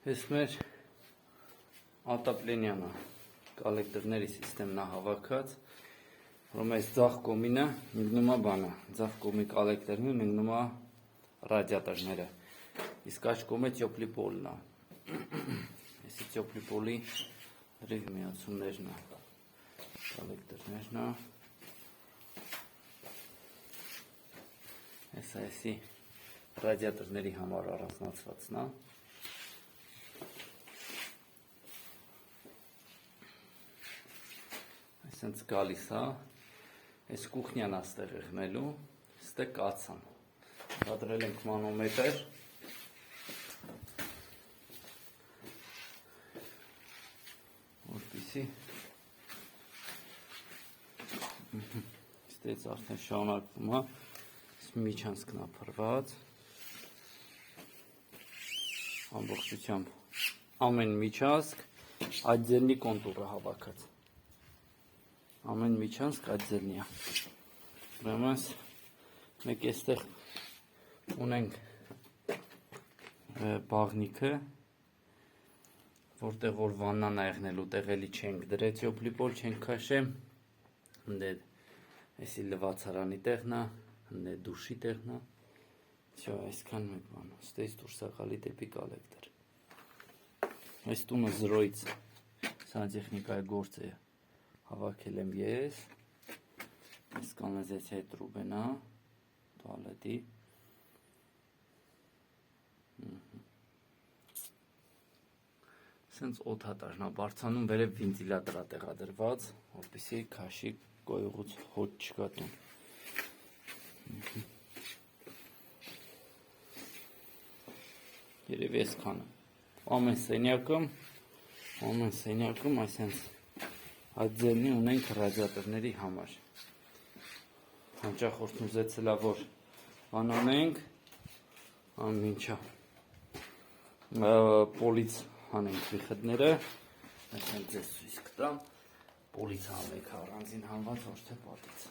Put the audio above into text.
Ես մեր ատապլենյանը կոլեկտորների սիստեմն է հավաքած, որում այս ձախ կողմինը մգնում է բանը, ձախ կողմի կոլեկտորին մգնում է ռադիատորները, իսկ աջ կողմը տյոպլիպոլն է, այսի տյոպլիպոլի հրիվ միացումներն է, կոլեկտորներն է, այսի ռադիատորների համար առանձնացվածն է, այսինքն գալիս է, այս կուխնյան աստեղ եղնելու, ստե կացան, դադրել ենք մանոմետր, որպիսի, ստեից արդեն շարունակվում է, միջանցքն է փռված, ամբողջությամբ ամեն միջանցք ատձելնի կոնտուրը հավաքած, ամեն միջանցք ատձելնի է, ուրեմն մեկ էստեղ ունենք բաղնիքը, որտեղ որ վաննան է եղնելու տեղելի չենք դրե տյոպլիպոլ չենք քաշեմ, հնդե այսի լվացարանի տեղն է, հնդե դուշի տեղն է, Всё, այսքան մեկ բան, ստեից դուրս է գալի դեպի կոլեկտոր, այս տունը զրոյից սանտեխնիկայի գործ է հավաքել եմ ես, այս կանալիզացիայի տրուբեն է, տուալետի, սենց օդատարն է բարձանում, վերև վինտիլատոր է տեղադրված, որպեսզի քաշի գոյուղուց հոտ չկա տուն, երևի այսքանը, ամեն սենյակում այսենց ատձելնի ունենք ռադիատորների համար, հաճախորդն ուզեցել է, որ անանենք, ամինչա, պոլից հանենք վիխդները, այսենք ձեզ սույս կտամ, պոլից հանեք առանձին հանված, ոչ թե պատից,